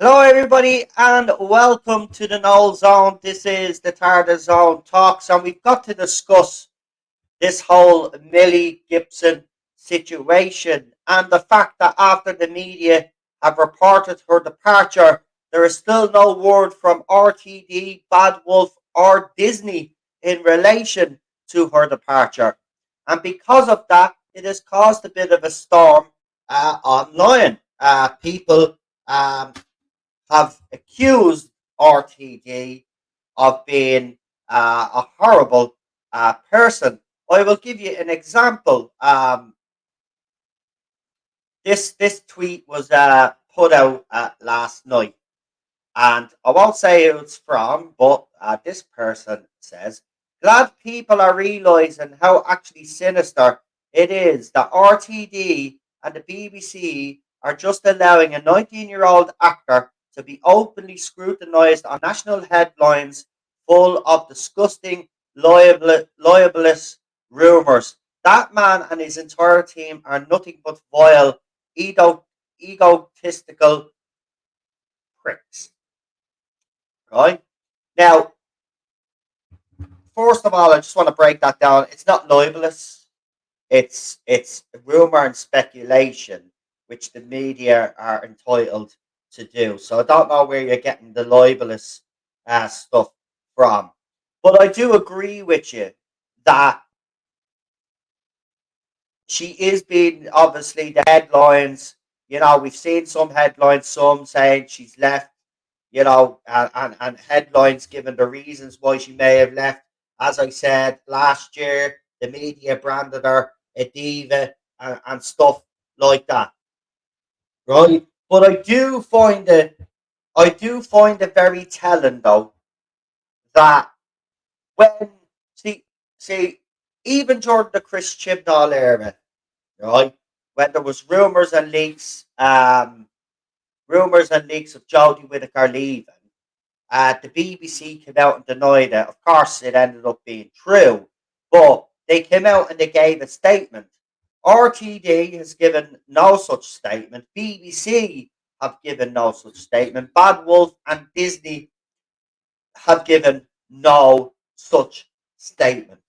Hello, everybody, and welcome to the Null Zone. This is the Tarda Zone Talks, and we've got to discuss this whole Millie Gibson situation and the fact that after the media have reported her departure, there is still no word from RTD, Badwolf, or Disney in relation to her departure. And because of that, it has caused a bit of a storm online. People have accused RTD of being a horrible person. I will give you an example. This tweet was put out last night, and I won't say who it's from, but this person says, "Glad people are realizing how actually sinister it is that RTD and the BBC are just allowing a 19-year-old actor to be openly scrutinized on national headlines full of disgusting, libelous rumors. That man and his entire team are nothing but vile, egotistical pricks." Right? Now, first of all, I just want to break that down. It's not libelous. It's rumor and speculation, which the media are entitled to do. So I don't know where you're getting the libelous stuff from, but I do agree with you that she is being obviously the headlines. We've seen some headlines, some saying she's left. And headlines giving the reasons why she may have left. As I said last year, the media branded her a diva and stuff like that, right? But I do find it very telling though that when see see even during the Chris Chibnall era, right, when there was rumors and leaks of Jodie Whittaker leaving. The BBC came out and denied it. Of course, it ended up being true, but they came out and they gave a statement. RTD has given no such statement. BBC have given no such statement. Bad Wolf and Disney have given no such statement.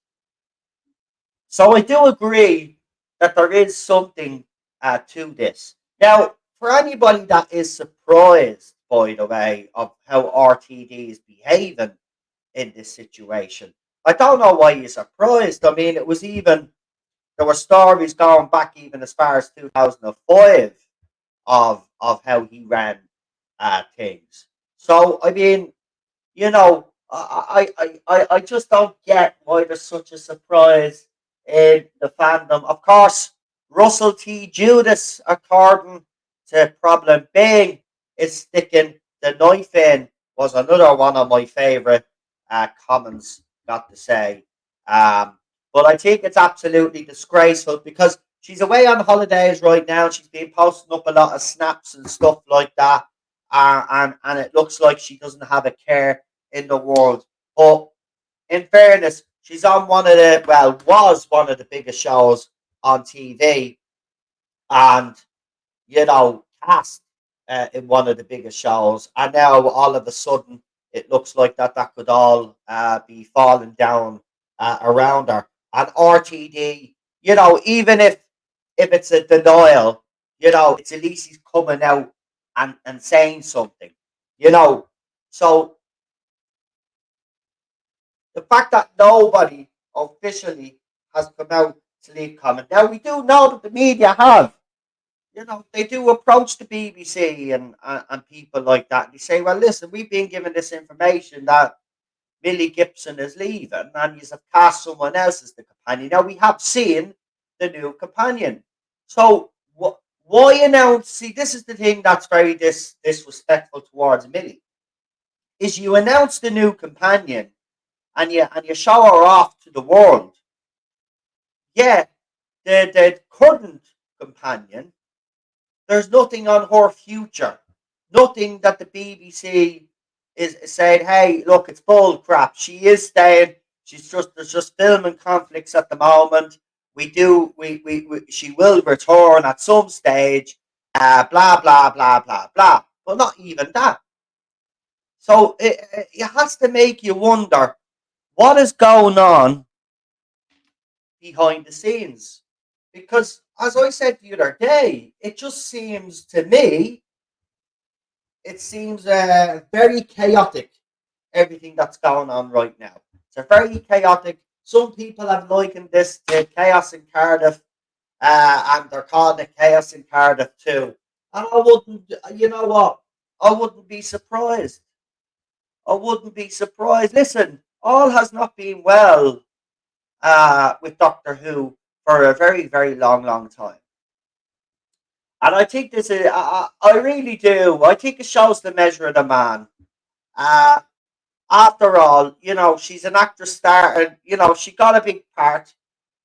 So I do agree that there is something to this. Now, for anybody that is surprised, by the way, of how RTD is behaving in this situation, I don't know why you're surprised. I mean, there were stories going back even as far as 2005 of how he ran things. So, I mean, I just don't get why there's such a surprise in the fandom. Of course, Russell T. Judas, according to Problem Bing, is sticking the knife in, was another one of my favourite comments, got to say. Um, but I think it's absolutely disgraceful because she's away on holidays right now. She's been posting up a lot of snaps and stuff like that. And it looks like she doesn't have a care in the world. But in fairness, she's on was one of the biggest shows on TV, and cast in one of the biggest shows. And now all of a sudden, it looks like that could all be falling down around her. And RTD, even if it's a denial, it's at least he's coming out and saying something, you know. So the fact that nobody officially has come out to leave comment. Now we do know that the media have, they do approach the BBC and people like that. They say, well, listen, we've been given this information that Millie Gibson is leaving, and you have cast someone else as the companion. Now we have seen the new companion. So why announce? See, this is the thing that's very disrespectful towards Millie. Is you announce the new companion and you show her off to the world. Yeah, the current companion, there's nothing on her future. Nothing that the BBC is saying, hey, look, it's bull crap. She is staying. There's just filming conflicts at the moment. She will return at some stage. Blah blah blah blah blah. but not even that. So it has to make you wonder what is going on behind the scenes. Because, as I said the other day, it just seems to me, it seems very chaotic, everything that's going on right now. It's a very chaotic. Some people have likened this to chaos in Cardiff, and they're calling it chaos in Cardiff too. And I wouldn't, you know what? I wouldn't be surprised. I wouldn't be surprised. Listen, all has not been well with Doctor Who for a very, very long, long time. And I think this is, I really do. I think it shows the measure of the man. Uh, After all, she's an actress star, and she got a big part.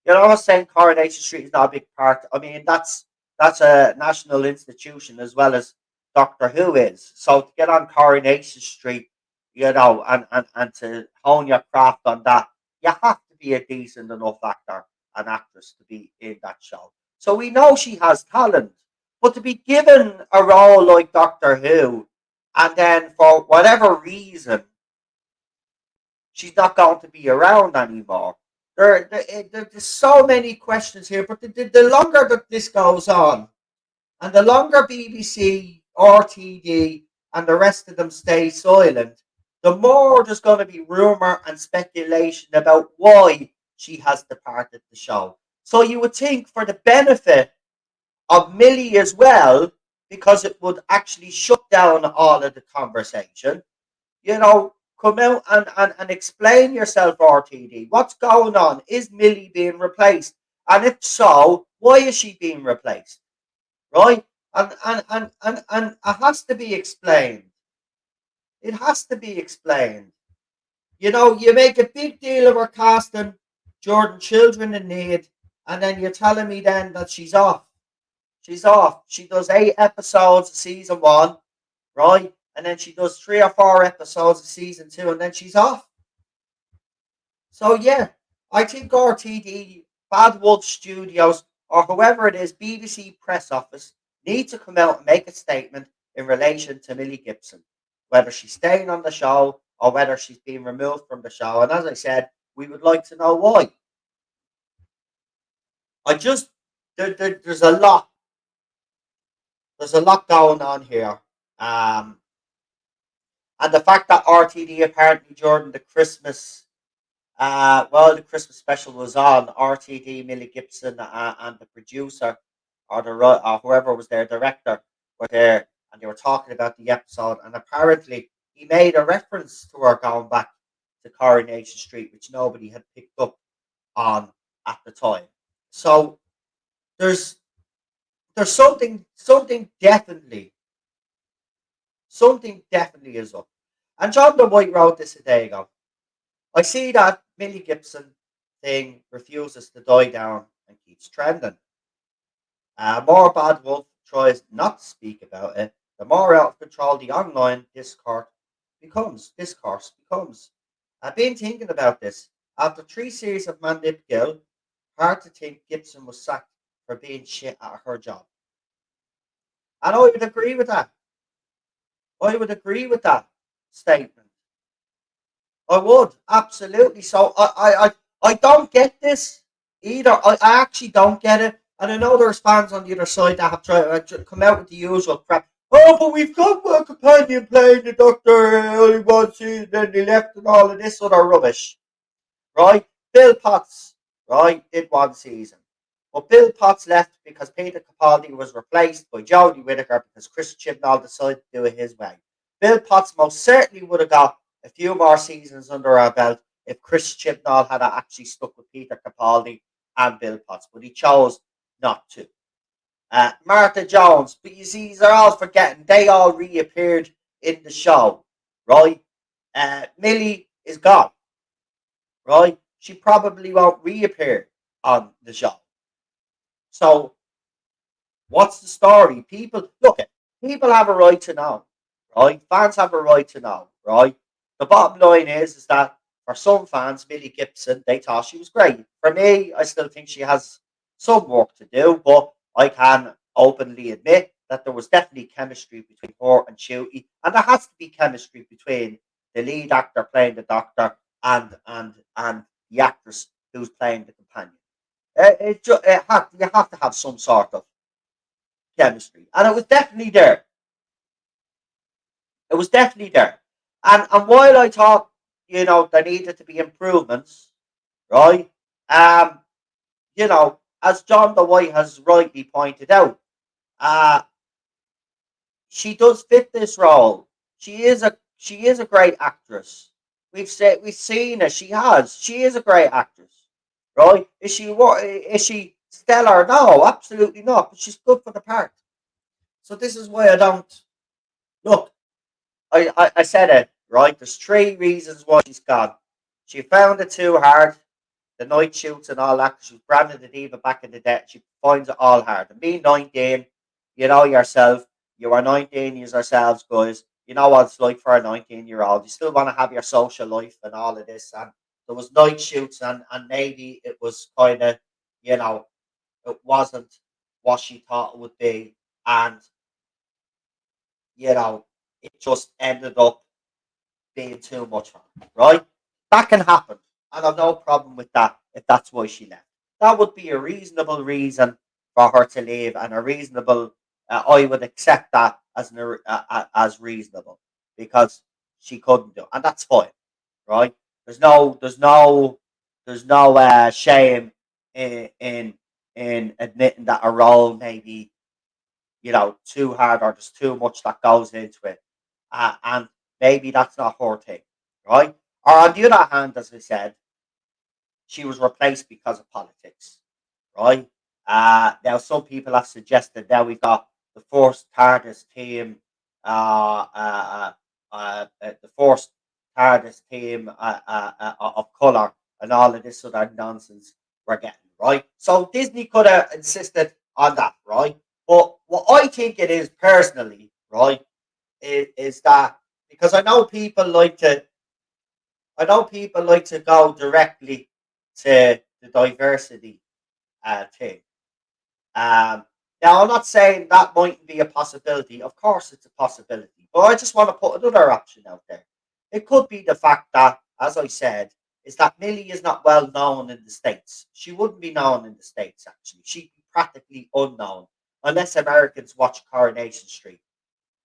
I'm not saying Coronation Street is not a big part. I mean, that's a national institution as well as Doctor Who is. So to get on Coronation Street, and to hone your craft on that, you have to be a decent enough actor and actress to be in that show. So we know she has talent, but to be given a role like Doctor Who, and then for whatever reason she's not going to be around anymore. There's so many questions here, but the longer that this goes on, and the longer BBC, RTD, and the rest of them stay silent, the more there's going to be rumour and speculation about why she has departed the show. So you would think, for the benefit of Millie as well, because it would actually shut down all of the conversation, come out and explain yourself, RTD. What's going on? Is Millie being replaced? And if so, why is she being replaced? Right? And it has to be explained. It has to be explained. You make a big deal of her casting Jordan Children in Need, and then you're telling me then that she's off. She's off. She does 8 episodes of season one, right? And then she does 3 or 4 episodes of season two, and then she's off. So yeah, I think RTD, Badwolf Studios, or whoever it is, BBC press office, need to come out and make a statement in relation to Millie Gibson, whether she's staying on the show or whether she's being removed from the show. And as I said, we would like to know why. I just there's a lot. There's a lot going on here. And the fact that RTD apparently during the Christmas special was on, RTD, Millie Gibson, and the producer, or whoever was their director, were there, and they were talking about the episode. And apparently, he made a reference to her going back to Coronation Street, which nobody had picked up on at the time. So there's something definitely is up. And John the White wrote this a day ago. I see that Millie Gibson thing refuses to die down and keeps trending. More Bad Wolf tries not to speak about it, the more out of control the online discourse becomes. I've been thinking about this. After 3 series of Mandip Gill, hard to think Gibson was sacked for being shit at her job. And I would agree with that. I would agree with that statement. I would absolutely. So I don't get this either. I actually don't get it. And I know there's fans on the other side that have tried to come out with the usual crap. Oh, but we've got one companion playing the Doctor only one season, then they left and all of this other rubbish. Right? Bill Potts, right, did 1 season. But Bill Potts left because Peter Capaldi was replaced by Jodie Whittaker because Chris Chibnall decided to do it his way. Bill Potts most certainly would have got a few more seasons under our belt if Chris Chibnall had actually stuck with Peter Capaldi and Bill Potts, but he chose not to. Martha Jones, but you see, they're all forgetting they all reappeared in the show, right? Millie is gone, right? She probably won't reappear on the show. So, what's the story? People have a right to know, right? Fans have a right to know, right? The bottom line is that for some fans, Millie Gibson, they thought she was great. For me, I still think she has some work to do, but I can openly admit that there was definitely chemistry between her and Shooty, and there has to be chemistry between the lead actor playing the Doctor and the actress who's playing the companion. You have to have some sort of chemistry, and it was definitely there. It was definitely there. And while I thought, there needed to be improvements, right? Um, as John the White has rightly pointed out, uh, she does fit this role. She is a great actress. We've seen her. She has. She is a great actress, right? Is she stellar? No, absolutely not. But she's good for the part. So this is why I don't look. I said it right. There's three reasons why she's gone. She found it too hard. The night shoots and all that. 'Cause she was branded the diva back in the day. She finds it all hard. And being 19, you know yourself. You are 19 years ourselves, guys. You know what it's like for a 19-year-old. You still want to have your social life and all of this. And there was night shoots, and maybe it was kind of, you know, it wasn't what she thought it would be. And, it just ended up being too much for her, right? That can happen. And I've no problem with that if that's why she left. That would be a reasonable reason for her to leave, and a reasonable, I would accept that as reasonable because she couldn't do it, and that's fine, right? There's no shame in admitting that a role maybe too hard or there's too much that goes into it, and maybe that's not her thing, right? Or on the other hand, as I said, she was replaced because of politics, right? Now some people have suggested now we've got the first TARDIS team, the first TARDIS team of color, and all of this other nonsense we're getting, right? So Disney could have insisted on that, right? But what I think it is personally, right, is that because I know people like to go directly to the diversity thing. Um, Now I'm not saying that mightn't be a possibility. Of course, it's a possibility, but I just want to put another option out there. It could be the fact that, as I said, is that Millie is not well known in the states. She wouldn't be known in the states actually. She'd be practically unknown unless Americans watch Coronation Street,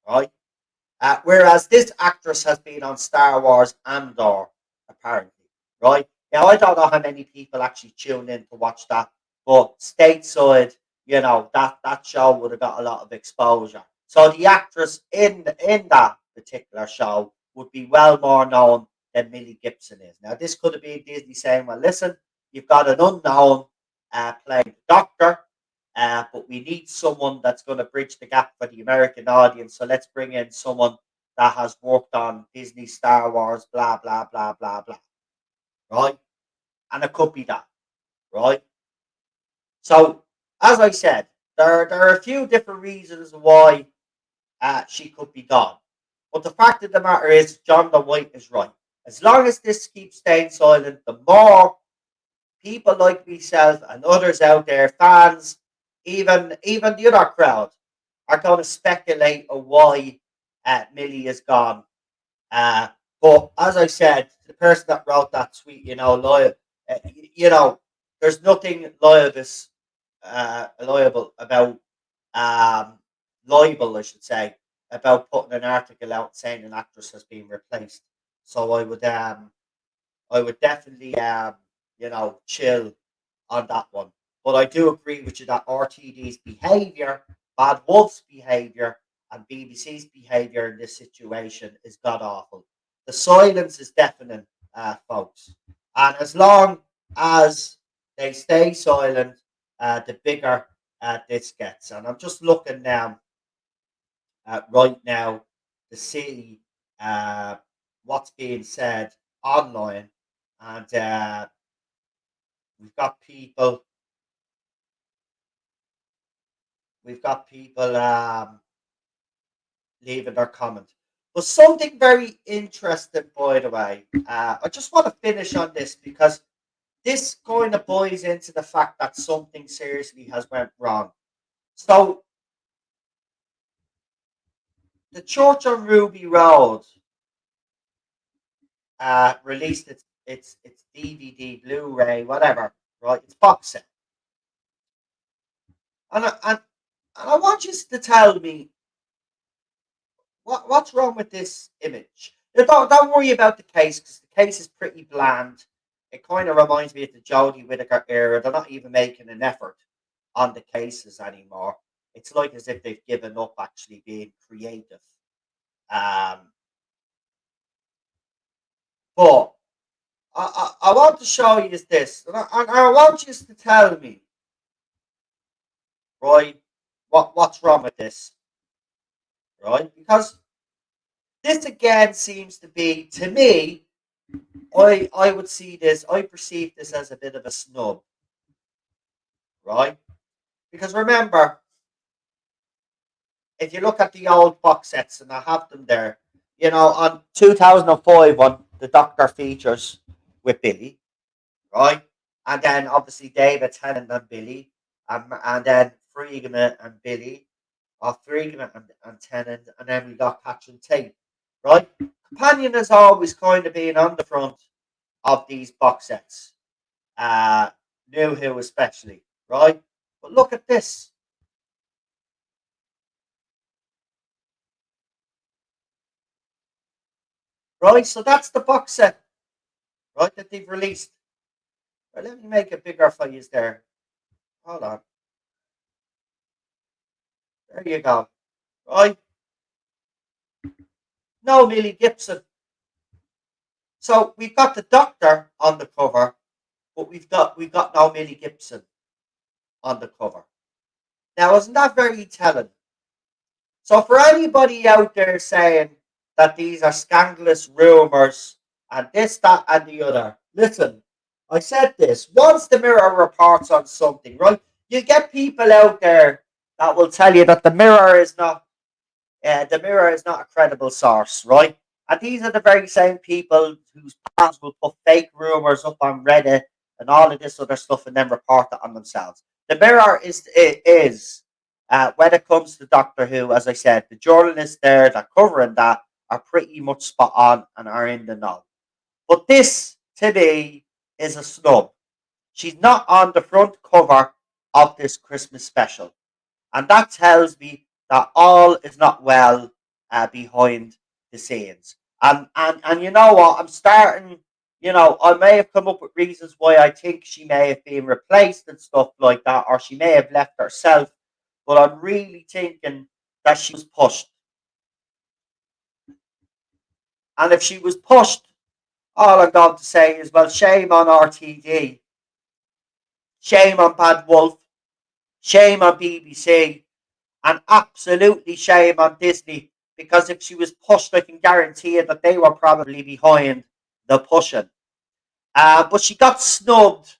right? Whereas this actress has been on Star Wars Andor, apparently, right? Now, I don't know how many people actually tune in to watch that, but stateside, that show would have got a lot of exposure. So the actress in that particular show would be well more known than Millie Gibson is. Now, this could have been Disney saying, well, listen, you've got an unknown playing the Doctor, but we need someone that's going to bridge the gap for the American audience. So let's bring in someone that has worked on Disney, Star Wars, blah, blah, blah, blah, blah. Right? And it could be that. Right? So, as I said, there are a few different reasons why she could be gone. But the fact of the matter is, John the White is right. As long as this keeps staying silent, the more people like myself and others out there, fans, even the other crowd, are going to speculate on why Millie is gone. Uh, but as I said, the person that wrote that tweet, you know, there's nothing liable about um, libel, I should say, about putting an article out saying an actress has been replaced. So I would definitely chill on that one. But I do agree with you that RTD's behaviour, Bad Wolf's behaviour, and BBC's behaviour in this situation is god awful. The silence is deafening, folks. And as long as they stay silent, the bigger this gets. And I'm just looking now right now to see uh, what's being said online. And we've got people we've got people leaving their comment. But something very interesting, by the way. I just want to finish on this because this kind of buys into the fact that something seriously has went wrong. So the Church on Ruby Road released its DVD, Blu-ray, whatever, right? It's box set, and I want you to tell me what's wrong with this image. Now, don't worry about the case because the case is pretty bland. It kind of reminds me of the Jodie Whittaker era. They're not even making an effort on the cases anymore. It's like as if they've given up actually being creative. Um, but I want to show you this, and I want you to tell me, right, what's wrong with this, right? Because this again seems to be, to me, I would see this, I perceive this as a bit of a snub, right? Because remember, if you look at the old box sets, and I have them there, on 2005 one, the Doctor features with Billy, right? And then obviously David Tennant and Billy, and then Freeman and Billy, or Freeman and Tennant, and then we got Catherine Tate, right? Companion has always kind of been on the front of these box sets, uh, New Who especially, right? But look at this, right? So that's the box set, right, that they've released. Right, let me make it bigger for you there. Hold on. There you go. Right? No, Millie Gibson. So we've got the Doctor on the cover, but we've got no Millie Gibson on the cover. Now, isn't that very telling? So for anybody out there saying that these are scandalous rumours and this, that, and the other, listen, I said this. Once the Mirror reports on something, right, you get people out there that will tell you that the Mirror is not a credible source, right? And these are the very same people whose pals will put fake rumors up on Reddit and all of this other stuff and then report it on themselves. The Mirror is when it comes to Doctor Who, as I said, the journalists there that covering that are pretty much spot on and are in the know. But this, to me, is a snub. She's not on the front cover of this Christmas special. And that tells me that all is not well behind the scenes. And you know what? I'm starting, I may have come up with reasons why I think she may have been replaced and stuff like that, or she may have left herself. But I'm really thinking that she was pushed. And if she was pushed, all I'm going to say is, well, shame on RTD, shame on Badwolf, shame on BBC, and absolutely shame on Disney because if she was pushed, I can guarantee you that they were probably behind the pushing. But she got snubbed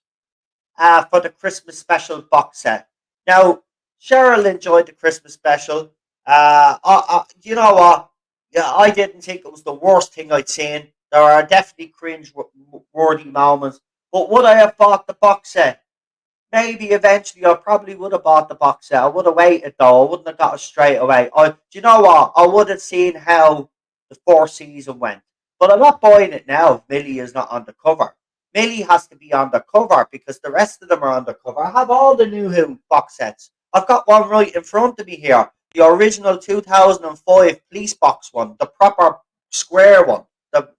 for the Christmas special box set. Now, Cheryl enjoyed the Christmas special. You know what? Yeah, I didn't think it was the worst thing I'd seen. There are definitely cringe-worthy moments. But would I have bought the box set? Maybe eventually I probably would have bought the box set. I would have waited though. I wouldn't have got it straight away. Do you know what? I would have seen how the fourth season went. But I'm not buying it now if Millie is not on the cover. Millie has to be on the cover because the rest of them are on the cover. I have all the New Who box sets. I've got one right in front of me here. The original 2005 police box one. The proper square one.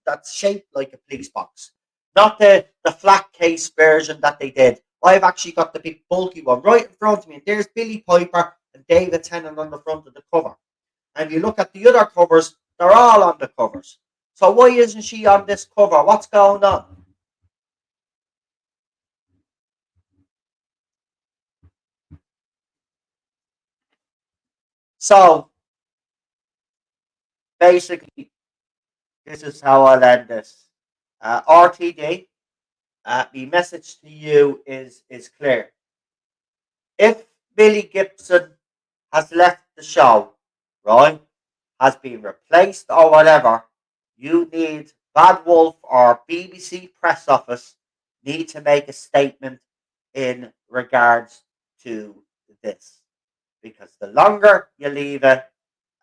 That's shaped like a police box. Not the flat case version that they did. I've actually got the big bulky one right in front of me. And there's Billy Piper and David Tennant on the front of the cover. And if you look at the other covers, they're all on the covers. So why isn't she on this cover? What's going on? So basically, this is how I'll end this. RTD, the message to you is clear. If Billy Gibson has left the show, right, has been replaced or whatever, you need Bad Wolf or BBC press office need to make a statement in regards to this. Because the longer you leave it,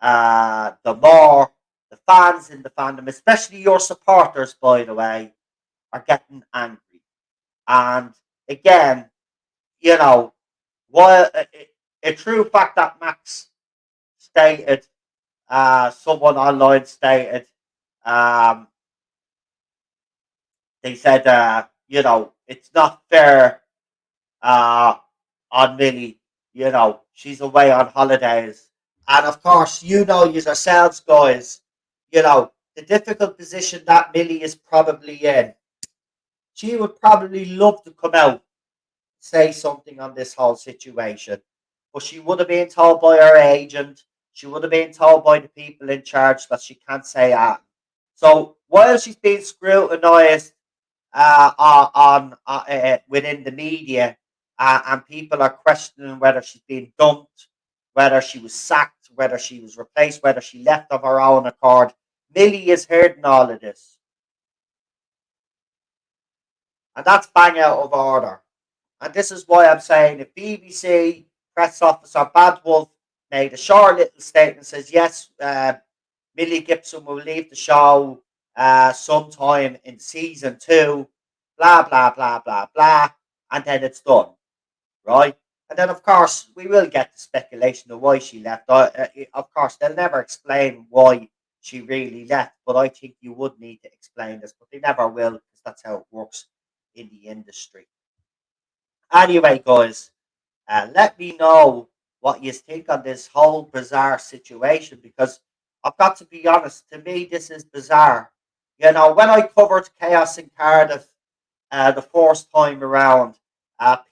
the more the fans in the fandom, especially your supporters, by the way, are getting angry. And again, you know, while a true fact that Max stated, someone online stated, um, they said, it's not fair uh, on Millie. She's away on holidays. And of course, yourselves, guys, the difficult position that Millie is probably in. She would probably love to come out, say something on this whole situation. But she would have been told by her agent, she would have been told by the people in charge that she can't say that. So while she's being scrutinised within the media, and people are questioning whether she's been dumped, whether she was sacked, whether she was replaced, whether she left of her own accord. Millie is hearing all of this, and that's bang out of order. And this is why I'm saying if BBC press officer Badwolf made a short little statement says yes, Millie Gibson will leave the show sometime in season 2, blah blah blah blah blah, and then it's done, right? And then of course we will get the speculation of why she left. Of course they'll never explain why she really left, but I think you would need to explain this, but they never will because that's how it works in the industry. Anyway, guys, let me know what you think on this whole bizarre situation because I've got to be honest, to me, this is bizarre. When I covered Chaos in Cardiff the first time around,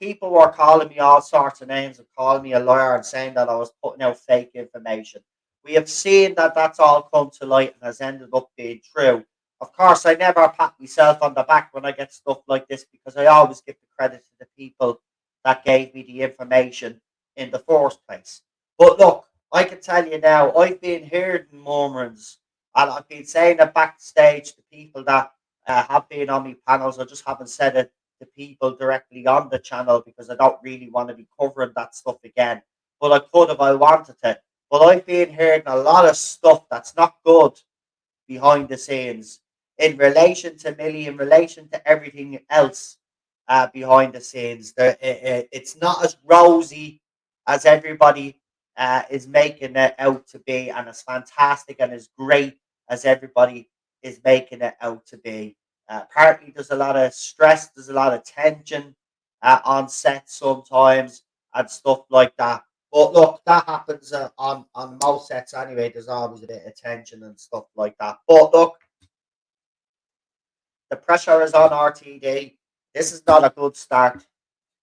people were calling me all sorts of names and calling me a liar and saying that I was putting out fake information. We have seen that that's all come to light and has ended up being true. Of course, I never pat myself on the back when I get stuff like this because I always give the credit to the people that gave me the information in the first place. But look, I can tell you now, I've been hearing murmurings and I've been saying it backstage to people that have been on my panels. I just haven't said it to people directly on the channel because I don't really want to be covering that stuff again. But I could if I wanted to. But I've been hearing a lot of stuff that's not good behind the scenes in relation to Millie, in relation to everything else behind the scenes. It's not as rosy as everybody is making it out to be, and as fantastic and as great as everybody is making it out to be. Partly there's a lot of stress, there's a lot of tension on set sometimes and stuff like that. But look, that happens on most sets anyway. There's always a bit of tension and stuff like that. But look, the pressure is on RTD. This is not a good start.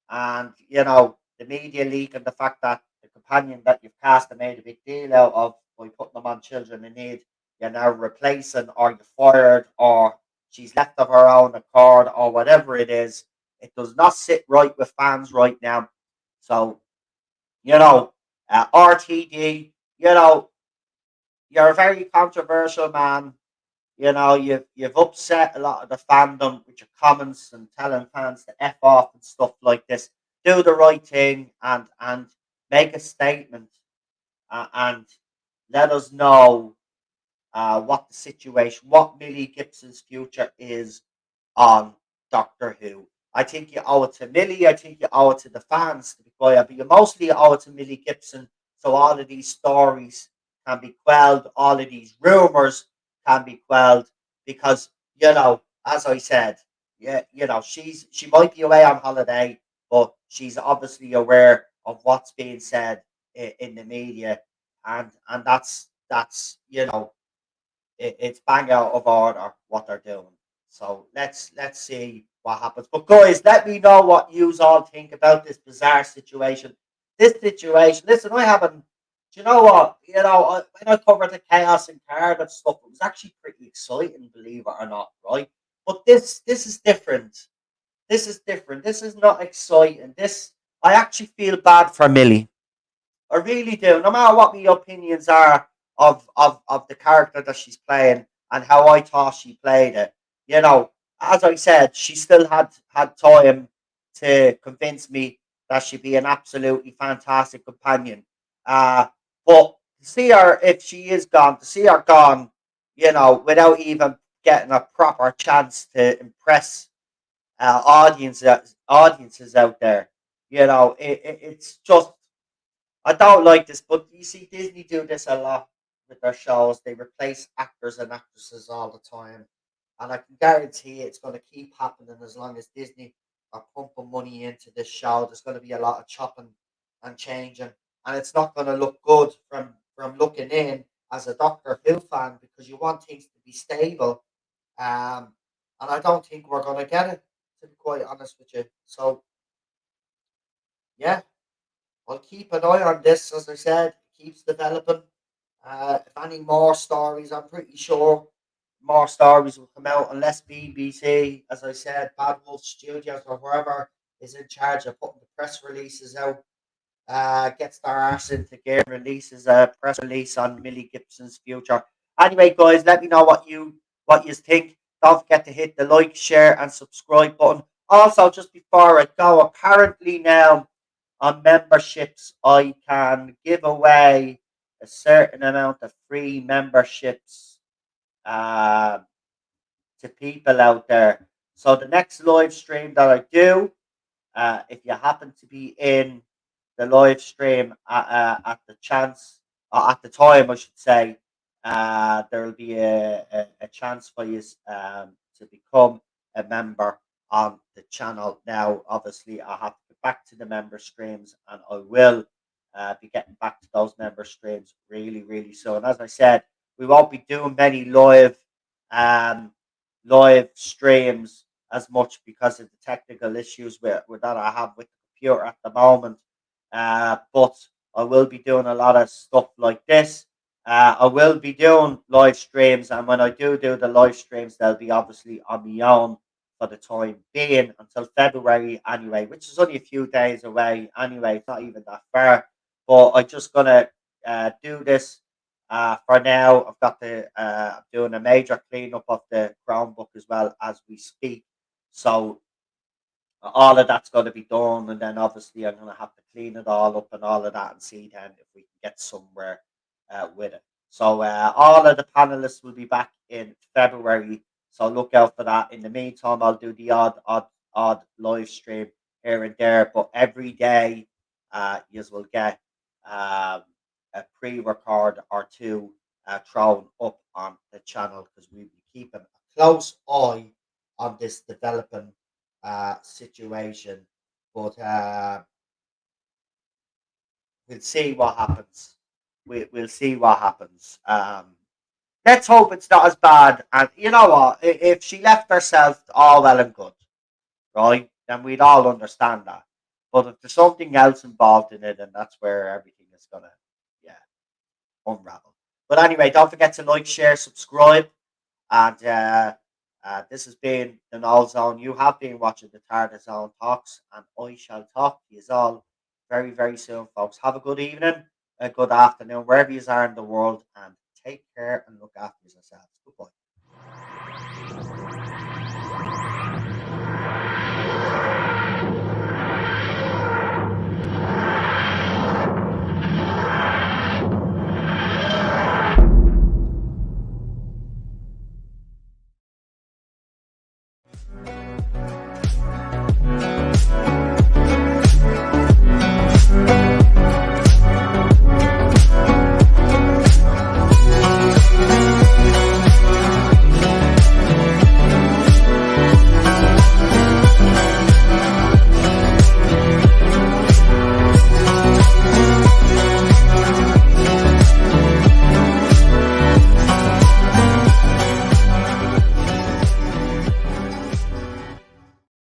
And, the media leak and the fact that the companion that you've cast and made a big deal out of by putting them on Children in Need, you're now replacing or you're fired or she's left of her own accord or whatever it is. It does not sit right with fans right now. So, RTD, you're a very controversial man. You've upset a lot of the fandom with your comments and telling fans to f off and stuff like this. Do the right thing and make a statement and let us know what the situation, what Millie Gibson's future is on Doctor Who. I think you owe it to Millie. I think you owe it to the fans to be quiet, but you mostly owe it to Millie Gibson. So all of these stories can be quelled. All of these rumors can be quelled because as I said, yeah, she might be away on holiday, but she's obviously aware of what's being said in the media, and that's it's bang out of order what they're doing. So let's see what happens. But guys, let me know what you all think about this bizarre situation. This situation. Listen, I haven't. Do you know what? When I covered the chaos and Cardiff stuff, it was actually pretty exciting, believe it or not, right? But this is different. This is different. This is not exciting. This I actually feel bad for Millie. I really do. No matter what my opinions are of the character that she's playing and how I thought she played it, as I said, she still had time to convince me that she'd be an absolutely fantastic companion. Uh, but to see her if she is gone, to see her gone, without even getting a proper chance to impress audiences out there. It's just I don't like this, but you see Disney do this a lot with their shows. They replace actors and actresses all the time, and I can guarantee it's going to keep happening as long as Disney are pumping money into this show. There's going to be a lot of chopping and changing, and it's not going to look good from looking in as a Doctor Who fan because you want things to be stable. Um, and I don't think we're going to get it, to be quite honest with you. So yeah, I'll keep an eye on this. As I said, it keeps developing. If any more stories, I'm pretty sure more stories will come out unless BBC, as I said, Badwolf Studios or whoever is in charge of putting the press releases out, gets their arse into gear, releases a press release on Millie Gibson's future. Anyway, guys, let me know what you think. Don't forget to hit the like, share, and subscribe button. Also, just before I go, apparently now on memberships, I can give away a certain amount of free memberships uh, to people out there. So the next live stream that I do, if you happen to be in the live stream at the chance, at the time, I should say, there will be a chance for you to become a member on the channel. Now, obviously, I have to get back to the member streams, and I will be getting back to those member streams really, really soon. As I said, we won't be doing many um, live streams as much because of the technical issues that I have with the computer at the moment. But I will be doing a lot of stuff like this. I will be doing live streams, and when I do the live streams, they'll be obviously on my own for the time being until February anyway, which is only a few days away anyway. It's not even that far. But I'm just gonna do this for now. I've got I'm doing a major cleanup of the Chromebook as well as we speak. So all of that's going to be done, and then obviously I'm going to have to clean it all up and all of that, and see then if we can get somewhere with it. So all of the panelists will be back in February. So look out for that. In the meantime, I'll do the odd live stream here and there, but every day, you will get um, a pre-record or two thrown up on the channel because we'll be keeping a close eye on this developing situation. But we'll see what happens. We'll see what happens. Let's hope it's not as bad. And you know what? If she left herself, all well and good, right? Then we'd all understand that. But if there's something else involved in it, then that's where everything is gonna, yeah, unravel. But anyway, don't forget to like, share, subscribe. And this has been the Null Zone. You have been watching the Tartar Zone Talks, and I shall talk to you all very, very soon, folks. Have a good evening, a good afternoon, wherever you are in the world, and take care and look after yourselves. Goodbye.